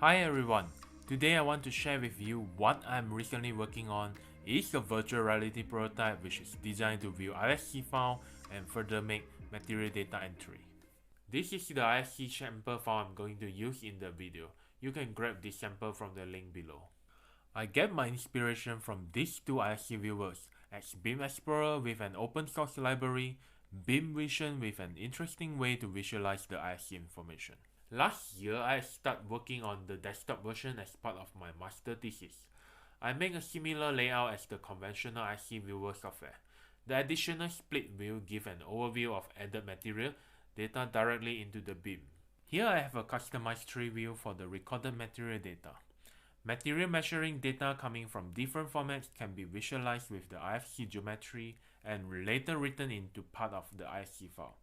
Hi everyone, today I want to share with you what I'm recently working on. It's a virtual reality prototype which is designed to view IFC file and further make material data entry. This is the IFC sample file I'm going to use in the video. You can grab this sample from the link below. I get my inspiration from these two IFC viewers, as BIM Explorer with an open source library, BIM Vision with an interesting way to visualize the IFC information. Last year, I started working on the desktop version as part of my master thesis. I make a similar layout as the conventional IFC viewer software. The additional split view gives an overview of added material data directly into the BIM. Here I have a customized tree view for the recorded material data. Material measuring data coming from different formats can be visualized with the IFC geometry and later written into part of the IFC file.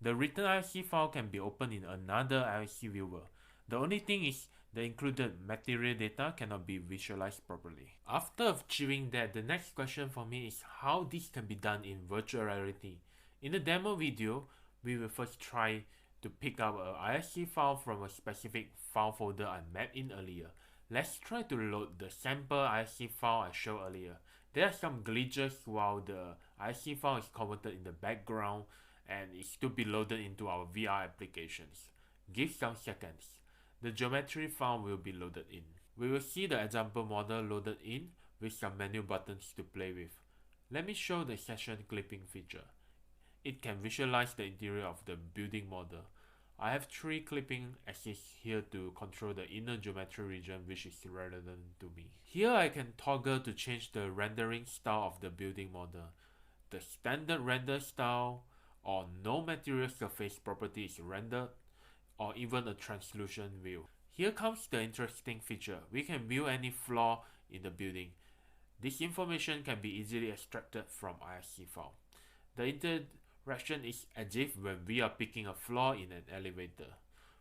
The written IFC file can be opened in another IFC viewer. The only thing is the included material data cannot be visualized properly. After achieving that, the next question for me is how this can be done in virtual reality. In the demo video, we will first try to pick up an IFC file from a specific file folder I mapped in earlier. Let's try to load the sample IFC file I showed earlier. There are some glitches while the IFC file is converted in the background and is to be loaded into our VR applications. Give some seconds. The geometry file will be loaded in. We will see the example model loaded in with some menu buttons to play with. Let me show the session clipping feature. It can visualize the interior of the building model. I have 3 clipping axes here to control the inner geometry region which is relevant to me. Here I can toggle to change the rendering style of the building model. The standard render style, or no material surface property is rendered, or even a translucent view. Here comes the interesting feature. We can view any flaw in the building. This information can be easily extracted from IFC file. The interaction is as if when we are picking a flaw in an elevator.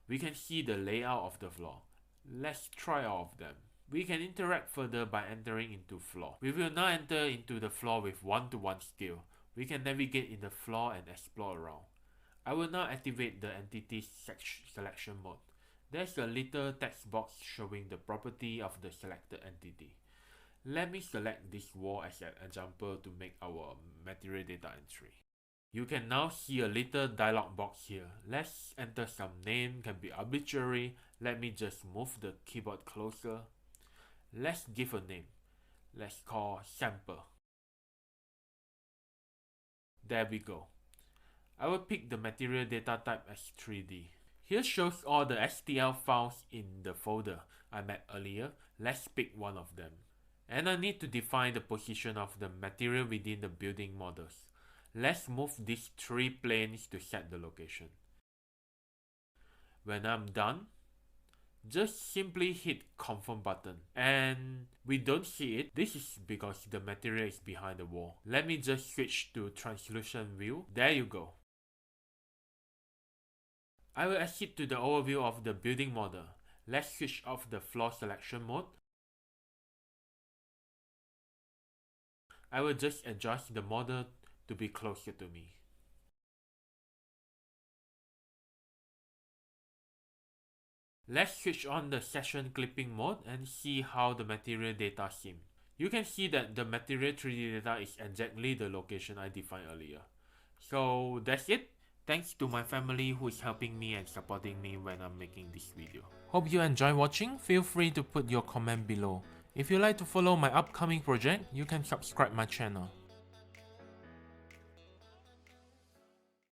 We can see the layout of the flaw. Let's try all of them. We can interact further by entering into flaw. We will now enter into the flaw with 1:1 scale. We can navigate in the floor and explore around. I will now activate the entity selection mode. There's a little text box showing the property of the selected entity. Let me select this wall as an example to make our material data entry. You can now see a little dialog box here. Let's enter some name, can be arbitrary. Let me just move the keyboard closer. Let's give a name. Let's call sample. There we go. I will pick the material data type as 3D. Here shows all the STL files in the folder I mapped earlier. Let's pick one of them. And I need to define the position of the material within the building models. Let's move these 3 planes to set the location. When I'm done, just simply hit confirm button and we don't see it. This is because the material is behind the wall. Let me just switch to translucent view. There you go. I will exit to the overview of the building model. Let's switch off the floor selection mode. I will just adjust the model to be closer to me. Let's switch on the session clipping mode and see how the material data seem. You can see that the material 3D data is exactly the location I defined earlier. So that's it. Thanks to my family who is helping me and supporting me when I'm making this video. Hope you enjoy watching. Feel free to put your comment below. If you like to follow my upcoming project, you can subscribe my channel.